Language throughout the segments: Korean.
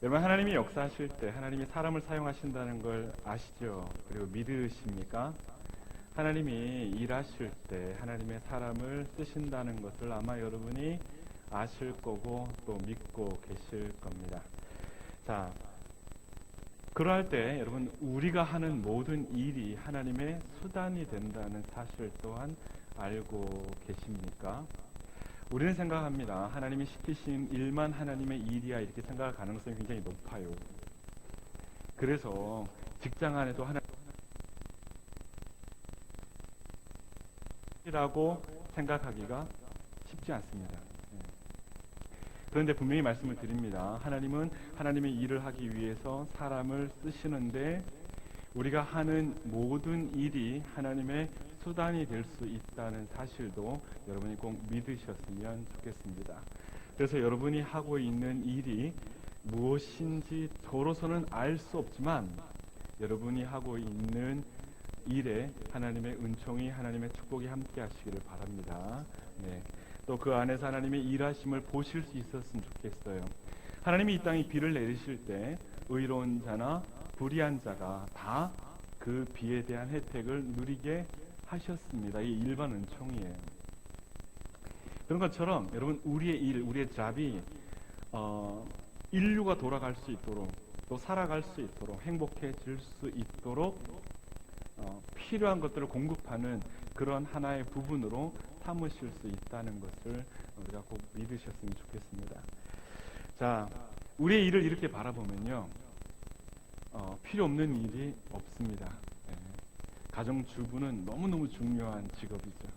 여러분, 하나님이 역사하실 때 하나님이 사람을 사용하신다는 걸 아시죠? 그리고 믿으십니까? 하나님이 일하실 때 하나님의 사람을 쓰신다는 것을 아마 여러분이 아실 거고 또 믿고 계실 겁니다. 자, 그러할 때 여러분, 우리가 하는 모든 일이 하나님의 수단이 된다는 사실 또한 알고 계십니까? 우리는 생각합니다. 하나님이 시키신 일만 하나님의 일이야, 이렇게 생각할 가능성이 굉장히 높아요. 그래서 직장 안에도 하나님이라고 생각하기가 쉽지 않습니다. 그런데 분명히 말씀을 드립니다. 하나님은 하나님의 일을 하기 위해서 사람을 쓰시는데 우리가 하는 모든 일이 하나님의 수단이 될 수 있다는 사실도 여러분이 꼭 믿으셨으면 좋겠습니다. 그래서 여러분이 하고 있는 일이 무엇인지 저로서는 알 수 없지만 여러분이 하고 있는 일에 하나님의 은총이, 하나님의 축복이 함께 하시기를 바랍니다. 네. 또 그 안에서 하나님의 일하심을 보실 수 있었으면 좋겠어요. 하나님이 이 땅에 비를 내리실 때 의로운 자나 불의한 자가 다 그 비에 대한 혜택을 누리게 하셨습니다. 이 일반 은총이에요. 그런 것처럼 여러분, 우리의 일, 우리의 잡이 인류가 돌아갈 수 있도록, 또 살아갈 수 있도록, 행복해질 수 있도록 필요한 것들을 공급하는 그런 하나의 부분으로 삼으실 수 있다는 것을 우리가 꼭 믿으셨으면 좋겠습니다. 자, 우리의 일을 이렇게 바라보면요, 필요 없는 일이 없습니다. 네. 가정주부는 너무너무 중요한 직업이죠.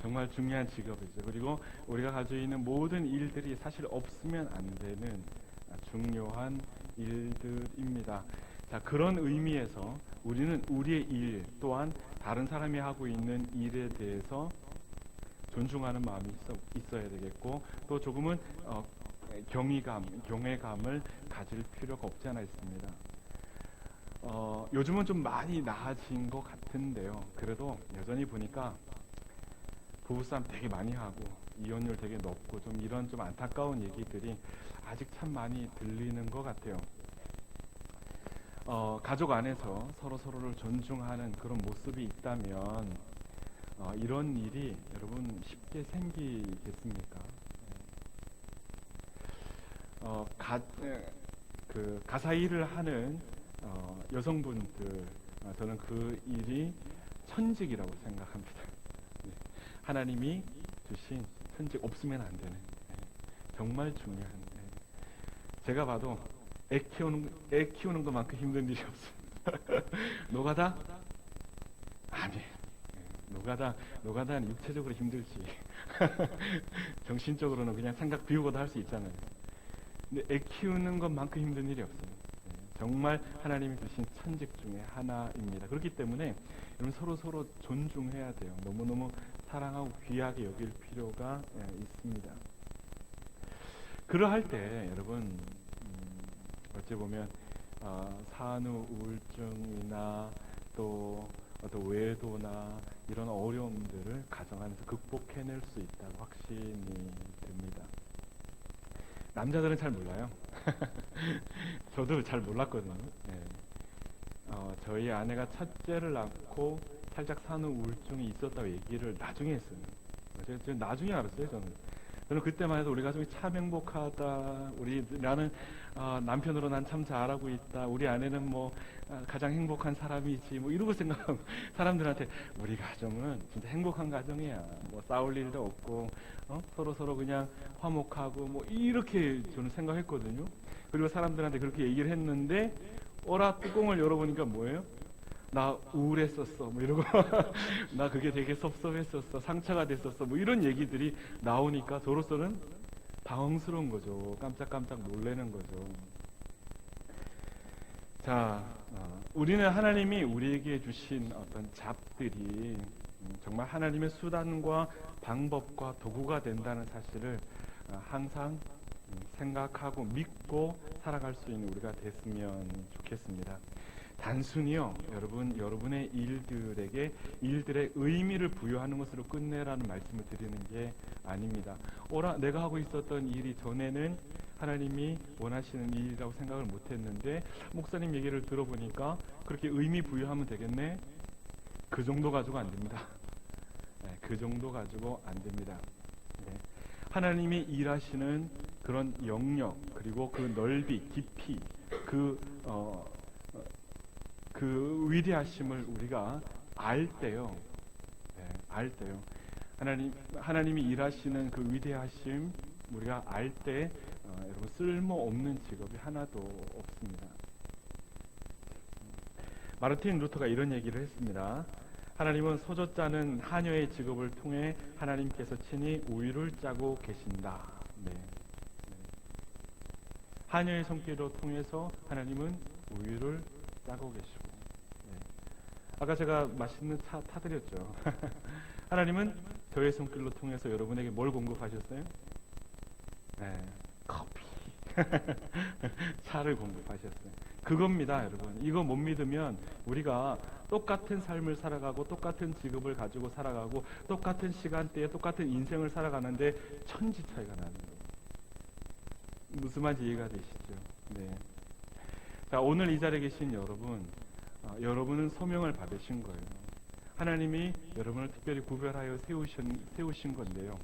정말 중요한 직업이죠. 그리고 우리가 가지고 있는 모든 일들이 사실 없으면 안 되는 중요한 일들입니다. 자, 그런 의미에서 우리는 우리의 일 또한 다른 사람이 하고 있는 일에 대해서 존중하는 마음이 있어야 되겠고, 또 조금은 경외감을 가질 필요가 없지 않아 있습니다. 요즘은 좀 많이 나아진 것 같은데요. 그래도 여전히 보니까 부부싸움 되게 많이 하고 이혼율 되게 높고 좀 이런 좀 안타까운 얘기들이 아직 참 많이 들리는 것 같아요. 가족 안에서 서로를 존중하는 그런 모습이 있다면 이런 일이 여러분 쉽게 생기겠습니까? 가사 일을 하는 여성분들, 저는 그 일이 천직이라고 생각합니다. 네. 하나님이 주신 천직, 없으면 안 되는, 정말 중요한. 제가 봐도 애 키우는 것만큼 힘든 일이 없어요. 노가다? 아니. 노가다는 육체적으로 힘들지. 정신적으로는 그냥 생각 비우고도 할 수 있잖아요. 근데 애 키우는 것만큼 힘든 일이 없어요. 정말 하나님이 주신 천직 중에 하나입니다. 그렇기 때문에 여러분, 서로 존중해야 돼요. 너무너무 사랑하고 귀하게 여길 필요가 있습니다. 그러할 때 여러분, 어찌 보면 산후 우울증이나 또 어떤 외도나 이런 어려움들을 가정 안에서 극복해낼 수 있다고 확신이 듭니다. 남자들은 잘 몰라요. 저도 잘 몰랐거든요. 네. 저희 아내가 첫째를 낳고 살짝 산후 우울증이 있었다고 얘기를 나중에 했어요. 제가 나중에 알았어요. 저는 그때만 해도 우리 가족이 참 행복하다. 나는 남편으로 난 참 잘하고 있다. 우리 아내는 뭐 가장 행복한 사람이지. 뭐 이러고 생각하고 사람들한테 우리 가정은 진짜 행복한 가정이야. 뭐 싸울 일도 없고 서로 그냥 화목하고 뭐 이렇게 저는 생각했거든요. 그리고 사람들한테 그렇게 얘기를 했는데 뚜껑을 열어보니까 뭐예요? 나 우울했었어, 뭐 이러고 나 그게 되게 섭섭했었어, 상처가 됐었어, 뭐 이런 얘기들이 나오니까 저로서는 당황스러운 거죠. 깜짝깜짝 놀라는 거죠. 자, 우리는 하나님이 우리에게 주신 어떤 잡들이 정말 하나님의 수단과 방법과 도구가 된다는 사실을 항상 생각하고 믿고 살아갈 수 있는 우리가 됐으면 좋겠습니다. 단순히요, 여러분의 일들의 의미를 부여하는 것으로 끝내라는 말씀을 드리는 게 아닙니다. 내가 하고 있었던 일이 전에는 하나님이 원하시는 일이라고 생각을 못했는데 목사님 얘기를 들어보니까 그렇게 의미 부여하면 되겠네. 그 정도 가지고 안 됩니다. 네, 그 정도 가지고 안 됩니다. 네. 하나님이 일하시는 그런 영역, 그리고 그 넓이, 깊이, 그 위대하심을 우리가 알 때요. 네, 알 때요. 하나님이 일하시는 그 위대하심 우리가 알 때 여러분 쓸모없는 직업이 하나도 없습니다. 마르틴 루터가 이런 얘기를 했습니다. 하나님은 소조 짜는 하녀의 직업을 통해 하나님께서 친히 우유를 짜고 계신다. 네. 하녀의 손길을 통해서 하나님은 우유를 짜고 계시고, 네. 아까 제가 맛있는 차 타드렸죠. 하나님은 저의 손길로 통해서 여러분에게 뭘 공급하셨어요? 네, 커피. 차를 공급하셨어요. 그겁니다, 여러분. 이거 못 믿으면 우리가 똑같은 삶을 살아가고 똑같은 직업을 가지고 살아가고 똑같은 시간대에 똑같은 인생을 살아가는데 천지 차이가 나는 거예요. 무슨 말인지 이해가 되시죠? 네. 자, 오늘 이 자리에 계신 여러분, 여러분은 소명을 받으신 거예요. 하나님이 여러분을 특별히 구별하여 세우신 건데요.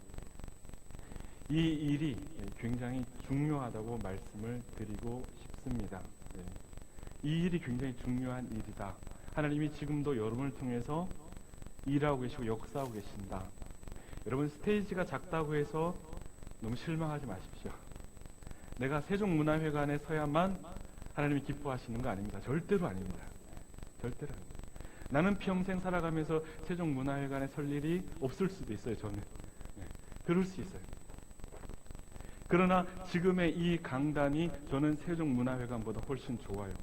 이 일이 굉장히 중요하다고 말씀을 드리고 싶습니다. 네. 이 일이 굉장히 중요한 일이다. 하나님이 지금도 여러분을 통해서 일하고 계시고 역사하고 계신다. 여러분, 스테이지가 작다고 해서 너무 실망하지 마십시오. 내가 세종문화회관에 서야만 하나님이 기뻐하시는 거 아닙니다. 절대로 아닙니다. 절대로 아닙니다. 나는 평생 살아가면서 세종문화회관에 설 일이 없을 수도 있어요. 저는. 네. 그럴 수 있어요. 그러나 지금의 이 강단이 저는 세종문화회관보다 훨씬 좋아요.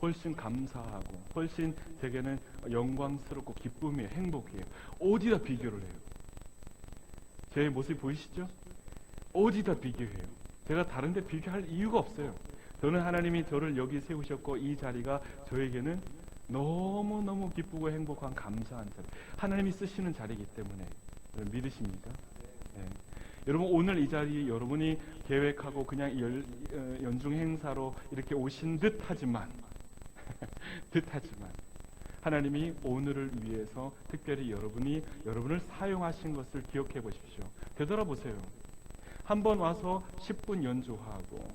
훨씬 감사하고 훨씬 제게는 영광스럽고 기쁨이에요. 행복이에요. 어디다 비교를 해요? 제 모습이 보이시죠? 어디다 비교해요? 제가 다른 데 비교할 이유가 없어요. 저는 하나님이 저를 여기 세우셨고 이 자리가 저에게는 너무너무 기쁘고 행복한 감사한 자리, 하나님이 쓰시는 자리이기 때문에. 믿으십니까? 네. 여러분, 오늘 이 자리 여러분이 계획하고 그냥 연중 행사로 이렇게 오신 듯하지만 하나님이 오늘을 위해서 특별히 여러분을 사용하신 것을 기억해 보십시오. 되돌아보세요. 한번 와서 10분 연주하고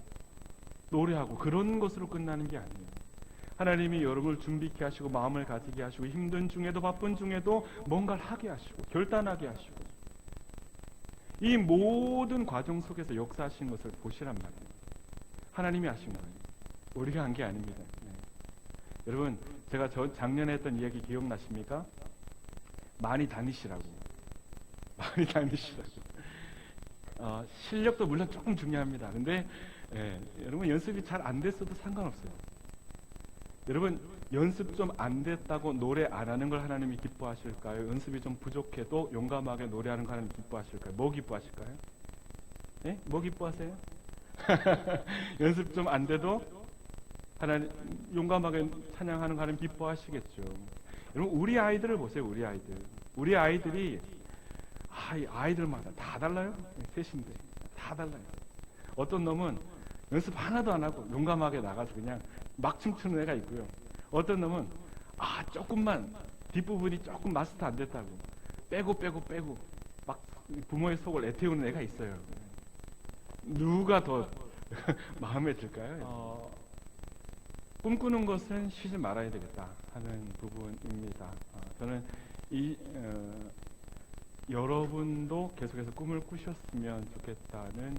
노래하고 그런 것으로 끝나는 게 아니에요. 하나님이 여러분을 준비케 하시고 마음을 가지게 하시고 힘든 중에도 바쁜 중에도 뭔가를 하게 하시고 결단하게 하시고 이 모든 과정 속에서 역사하신 것을 보시란 말이에요. 하나님이 하신 거예요. 우리가 한 게 아닙니다. 네. 여러분, 제가 작년에 했던 이야기 기억나십니까? 많이 다니시라고. 실력도 물론 조금 중요합니다. 근데 여러분, 연습이 잘 안 됐어도 상관없어요. 여러분, 연습 좀 안 됐다고 노래 안 하는 걸 하나님이 기뻐하실까요? 연습이 좀 부족해도 용감하게 노래하는 걸 하나님 기뻐하실까요? 뭐 기뻐하실까요? 네? 뭐 기뻐하세요? 연습 좀 안 돼도 하나님 용감하게 찬양하는 거 하나님 기뻐하시겠죠. 여러분, 우리 아이들을 보세요. 우리 아이들이 아이들마다 다 달라요. 셋인데 다 달라요. 어떤 놈은 연습 하나도 안 하고 용감하게 나가서 그냥 막 춤추는 애가 있고요. 어떤 놈은 조금만 뒷부분이 조금 마스터 안 됐다고 빼고 막 부모의 속을 애태우는 애가 있어요. 누가 더 마음에 들까요? 꿈꾸는 것은 쉬지 말아야 되겠다 하는 부분입니다. 저는 여러분도 계속해서 꿈을 꾸셨으면 좋겠다는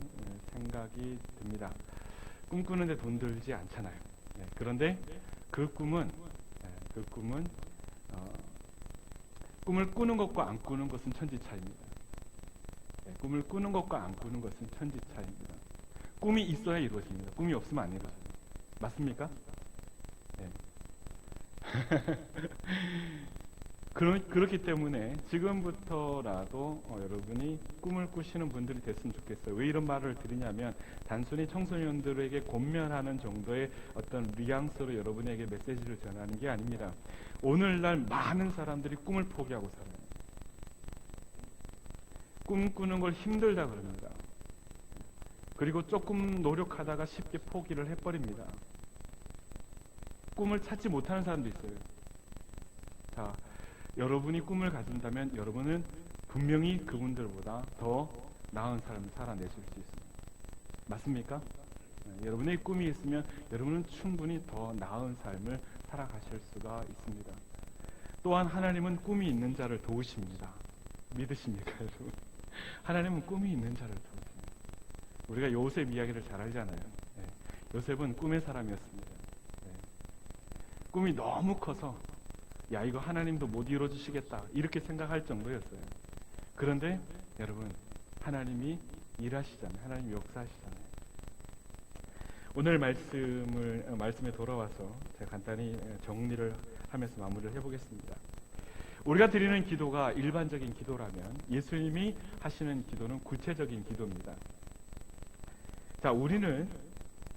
생각이 듭니다. 꿈꾸는데 돈 들지 않잖아요. 네, 그런데 그 꿈은 꿈을 꾸는 것과 안 꾸는 것은 천지 차이입니다. 네, 꿈을 꾸는 것과 안 꾸는 것은 천지 차이입니다. 꿈이 있어야 이루어집니다. 꿈이 없으면 안 이루어져요. 맞습니까? 네. 그렇기 때문에 지금부터라도 여러분이 꿈을 꾸시는 분들이 됐으면 좋겠어요. 왜 이런 말을 드리냐면 단순히 청소년들에게 권면하는 정도의 어떤 뉘앙스로 여러분에게 메시지를 전하는 게 아닙니다. 오늘날 많은 사람들이 꿈을 포기하고 살아요. 꿈꾸는 걸 힘들다 그럽니다. 그리고 조금 노력하다가 쉽게 포기를 해버립니다. 꿈을 찾지 못하는 사람도 있어요. 자, 여러분이 꿈을 가진다면 여러분은 분명히 그분들보다 더 나은 삶을 살아내실 수 있습니다. 맞습니까? 여러분의 꿈이 있으면 여러분은 충분히 더 나은 삶을 살아가실 수가 있습니다. 또한 하나님은 꿈이 있는 자를 도우십니다. 믿으십니까, 여러분? 하나님은 꿈이 있는 자를 도우십니다. 우리가 요셉 이야기를 잘 알잖아요. 요셉은 꿈의 사람이었습니다. 꿈이 너무 커서 야, 이거 하나님도 못 이루어주시겠다 이렇게 생각할 정도였어요. 그런데 여러분, 하나님이 일하시잖아요. 하나님이 역사하시잖아요. 오늘 말씀에 돌아와서 제가 간단히 정리를 하면서 마무리를 해보겠습니다. 우리가 드리는 기도가 일반적인 기도라면 예수님이 하시는 기도는 구체적인 기도입니다. 자, 우리는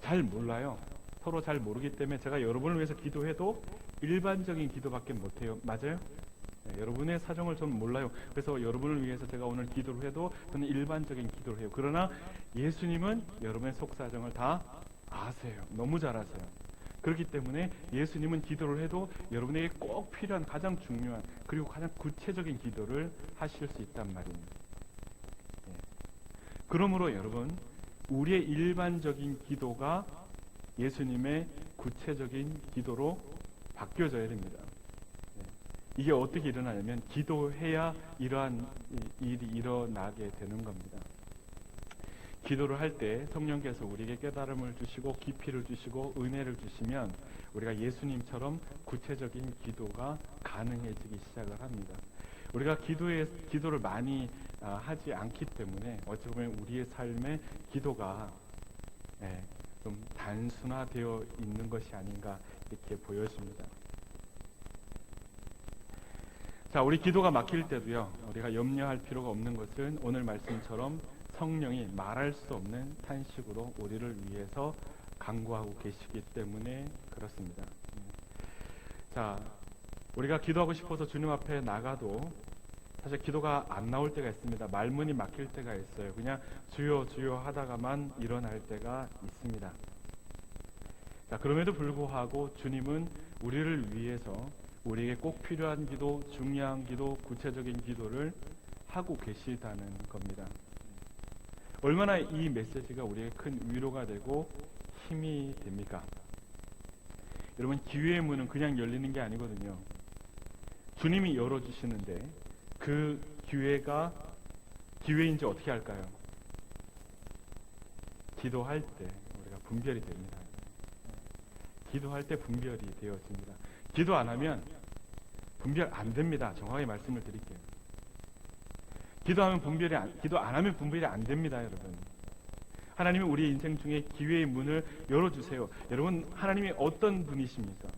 잘 몰라요. 서로 잘 모르기 때문에 제가 여러분을 위해서 기도해도 일반적인 기도밖에 못해요. 맞아요? 네, 여러분의 사정을 저는 몰라요. 그래서 여러분을 위해서 제가 오늘 기도를 해도 저는 일반적인 기도를 해요. 그러나 예수님은 여러분의 속사정을 다 아세요. 너무 잘 아세요. 그렇기 때문에 예수님은 기도를 해도 여러분에게 꼭 필요한 가장 중요한 그리고 가장 구체적인 기도를 하실 수 있단 말입니다. 네. 그러므로 여러분, 우리의 일반적인 기도가 예수님의 구체적인 기도로 바뀌어져야 됩니다. 이게 어떻게 일어나냐면 기도해야 이러한 일이 일어나게 되는 겁니다. 기도를 할 때 성령께서 우리에게 깨달음을 주시고 깊이를 주시고 은혜를 주시면 우리가 예수님처럼 구체적인 기도가 가능해지기 시작을 합니다. 우리가 기도를 많이 하지 않기 때문에 어찌 보면 우리의 삶의 기도가 좀 단순화되어 있는 것이 아닌가 이렇게 보여집니다. 자, 우리 기도가 막힐 때도요, 우리가 염려할 필요가 없는 것은 오늘 말씀처럼 성령이 말할 수 없는 탄식으로 우리를 위해서 간구하고 계시기 때문에 그렇습니다. 자, 우리가 기도하고 싶어서 주님 앞에 나가도 사실 기도가 안 나올 때가 있습니다. 말문이 막힐 때가 있어요. 그냥 주여 주여 하다가만 일어날 때가 있습니다. 자, 그럼에도 불구하고 주님은 우리를 위해서 우리에게 꼭 필요한 기도, 중요한 기도, 구체적인 기도를 하고 계시다는 겁니다. 얼마나 이 메시지가 우리에게 큰 위로가 되고 힘이 됩니까? 여러분, 기회의 문은 그냥 열리는 게 아니거든요. 주님이 열어주시는데 그 기회가 기회인지 어떻게 할까요? 기도할 때 우리가 분별이 됩니다. 기도할 때 분별이 되어집니다. 기도 안 하면 분별 안 됩니다. 정확하게 말씀을 드릴게요. 기도 안 하면 분별이 안 됩니다, 여러분. 하나님은 우리 인생 중에 기회의 문을 열어주세요. 여러분, 하나님이 어떤 분이십니까?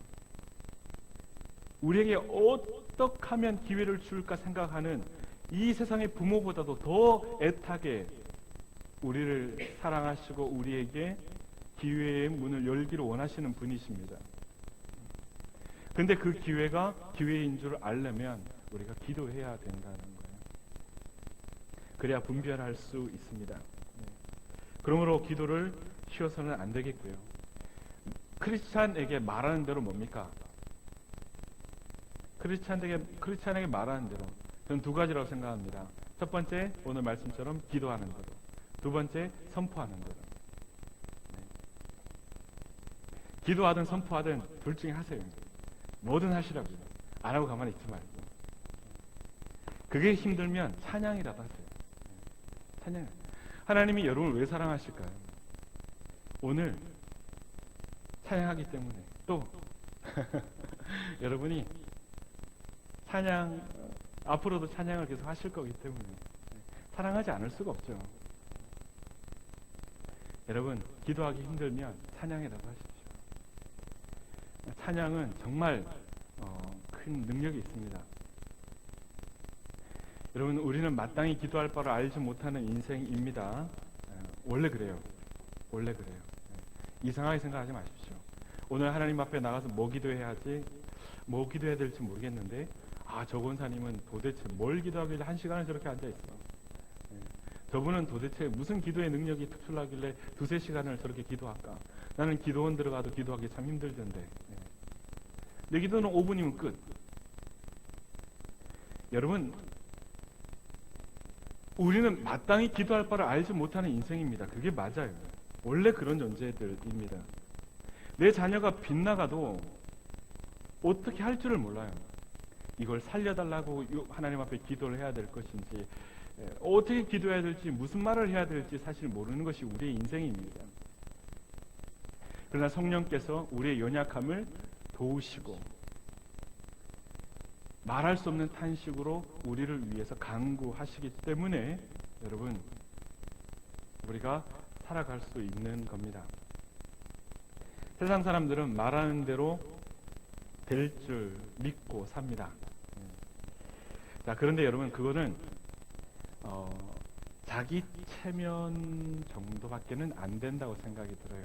우리에게 어떻게 하면 기회를 줄까 생각하는 이 세상의 부모보다도 더 애타게 우리를 사랑하시고 우리에게 기회의 문을 열기를 원하시는 분이십니다. 그런데 그 기회가 기회인 줄 알려면 우리가 기도해야 된다는 거예요. 그래야 분별할 수 있습니다. 그러므로 기도를 쉬어서는 안 되겠고요. 크리스찬에게 말하는 대로 뭡니까? 크리스찬에게 말하는 대로 저는 두 가지라고 생각합니다. 첫 번째, 오늘 말씀처럼 기도하는 대로. 두 번째, 선포하는 대로. 기도하든 선포하든 둘 중에 하세요. 뭐든 하시라고요. 안 하고 가만히 있지 말고. 그게 힘들면 찬양이라도 하세요. 찬양. 하나님이 여러분을 왜 사랑하실까요? 오늘 찬양하기 때문에 또 여러분이 앞으로도 찬양을 계속 하실 거기 때문에 사랑하지 않을 수가 없죠. 여러분, 기도하기 힘들면 찬양이라도 하십시오. 찬양은 정말 큰 능력이 있습니다. 여러분, 우리는 마땅히 기도할 바를 알지 못하는 인생입니다. 원래 그래요. 원래 그래요. 이상하게 생각하지 마십시오. 오늘 하나님 앞에 나가서 뭐 기도해야 하지? 뭐 기도해야 될지 모르겠는데, 저 권사님은 도대체 뭘 기도하길래 한 시간을 저렇게 앉아있어. 저분은 도대체 무슨 기도의 능력이 특출나길래 두세 시간을 저렇게 기도할까? 나는 기도원 들어가도 기도하기 참 힘들던데. 내 기도는 5분이면 끝. 여러분, 우리는 마땅히 기도할 바를 알지 못하는 인생입니다. 그게 맞아요. 원래 그런 존재들입니다. 내 자녀가 빗나가도 어떻게 할 줄을 몰라요. 이걸 살려달라고 하나님 앞에 기도를 해야 될 것인지, 어떻게 기도해야 될지, 무슨 말을 해야 될지 사실 모르는 것이 우리의 인생입니다. 그러나 성령께서 우리의 연약함을 도우시고 말할 수 없는 탄식으로 우리를 위해서 간구하시기 때문에 여러분, 우리가 살아갈 수 있는 겁니다. 세상 사람들은 말하는 대로 될 줄 믿고 삽니다. 자, 그런데 여러분, 그거는 자기 체면 정도밖에는 안 된다고 생각이 들어요.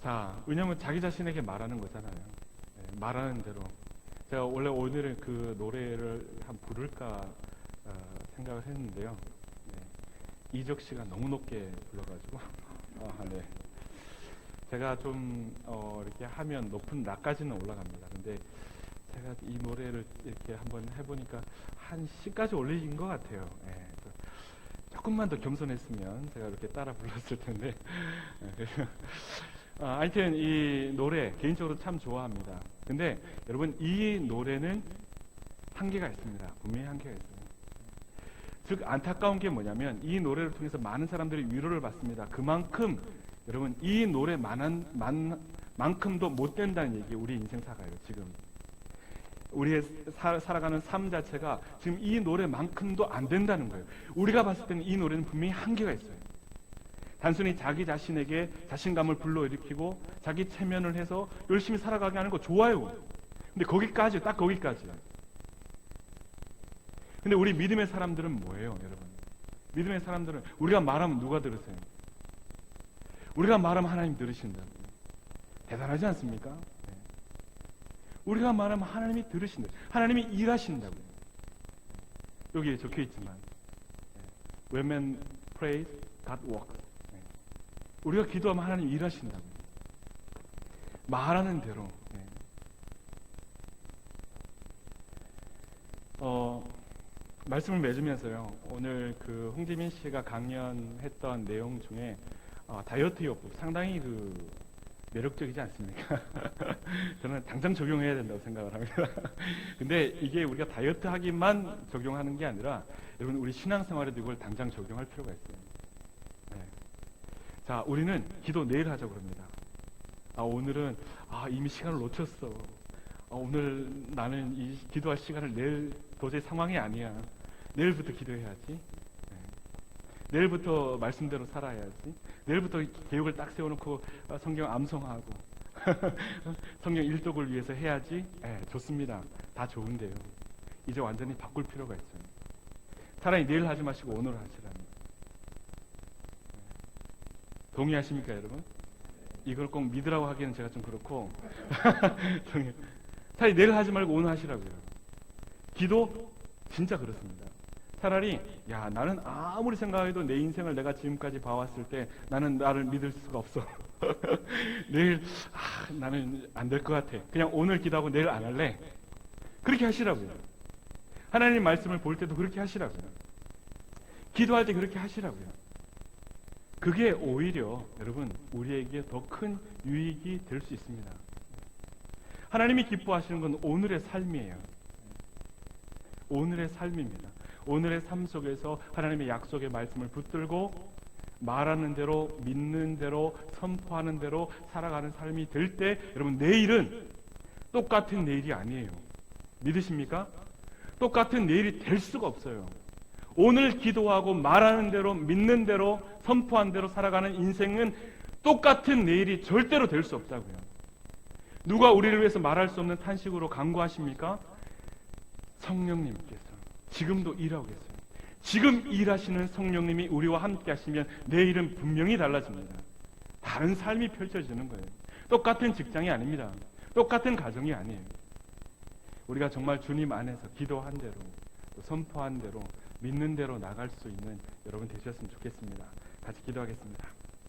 자, 왜냐면 자기 자신에게 말하는 거잖아요. 말하는 대로. 제가 원래 오늘은 그 노래를 한 부를까 생각을 했는데요. 이적 씨가 너무 높게 불러가지고 네. 제가 좀 이렇게 하면 높은 나까지는 올라갑니다. 근데 제가 이 노래를 이렇게 한번 해보니까 한 C까지 올리신 것 같아요. 조금만 더 겸손했으면 제가 이렇게 따라 불렀을 텐데. 하여튼 이 노래 개인적으로 참 좋아합니다. 근데 여러분, 이 노래는 한계가 있습니다. 분명히 한계가 있어요. 즉, 안타까운 게 뭐냐면 이 노래를 통해서 많은 사람들이 위로를 받습니다. 그만큼 여러분, 이 노래만큼도 못 된다는 얘기, 우리 인생사가요. 지금 우리의 살아가는 삶 자체가 지금 이 노래만큼도 안 된다는 거예요. 우리가 봤을 때는 이 노래는 분명히 한계가 있어요. 단순히 자기 자신에게 자신감을 불러일으키고 자기 체면을 해서 열심히 살아가게 하는 거 좋아요. 근데 거기까지, 딱 거기까지. 근데 우리 믿음의 사람들은 뭐예요, 여러분? 믿음의 사람들은 우리가 말하면 누가 들으세요? 우리가 말하면 하나님 들으신다고. 대단하지 않습니까? 네. 우리가 말하면 하나님이 들으신다고. 하나님이 일하신다고. 여기에 적혀 있지만 When man prays, God works. 우리가 기도하면 하나님 일하신다고. 말하는 대로. 말씀을 맺으면서요, 오늘 그 홍지민 씨가 강연했던 내용 중에 다이어트 요법 상당히 매력적이지 않습니까? 저는 당장 적용해야 된다고 생각을 합니다. 근데 이게 우리가 다이어트 하기만 적용하는 게 아니라 여러분, 우리 신앙생활에도 이걸 당장 적용할 필요가 있어요. 자, 우리는 기도 내일 하자고 그럽니다. 오늘은 이미 시간을 놓쳤어. 오늘 나는 이 기도할 시간을 낼 도저히 상황이 아니야. 내일부터 기도해야지. 내일부터 말씀대로 살아야지. 내일부터 계획을 딱 세워놓고 성경 암송하고 성경 일독을 위해서 해야지. 좋습니다. 다 좋은데요. 이제 완전히 바꿀 필요가 있어요. 차라리 내일 하지 마시고 오늘 하시라는. 동의하십니까, 여러분? 이걸 꼭 믿으라고 하기에는 제가 좀 그렇고 차라리 내일 하지 말고 오늘 하시라고요. 기도 진짜 그렇습니다. 차라리 나는 아무리 생각해도 내 인생을 내가 지금까지 봐왔을 때 나는 나를 믿을 수가 없어. 내일 나는 안 될 것 같아. 그냥 오늘 기도하고 내일 안 할래. 그렇게 하시라고요. 하나님 말씀을 볼 때도 그렇게 하시라고요. 기도할 때 그렇게 하시라고요. 그게 오히려 여러분, 우리에게 더 큰 유익이 될 수 있습니다. 하나님이 기뻐하시는 건 오늘의 삶이에요. 오늘의 삶입니다. 오늘의 삶 속에서 하나님의 약속의 말씀을 붙들고 말하는 대로, 믿는 대로, 선포하는 대로 살아가는 삶이 될 때 여러분, 내일은 똑같은 내일이 아니에요. 믿으십니까? 똑같은 내일이 될 수가 없어요. 오늘 기도하고 말하는 대로, 믿는 대로, 선포한 대로 살아가는 인생은 똑같은 내일이 절대로 될 수 없다고요. 누가 우리를 위해서 말할 수 없는 탄식으로 간구하십니까? 성령님께서 지금도 일하고 계세요. 지금 일하시는 성령님이 우리와 함께 하시면 내일은 분명히 달라집니다. 다른 삶이 펼쳐지는 거예요. 똑같은 직장이 아닙니다. 똑같은 가정이 아니에요. 우리가 정말 주님 안에서 기도한 대로, 또 선포한 대로, 믿는 대로 나갈 수 있는 여러분 되셨으면 좋겠습니다. 같이 기도하겠습니다.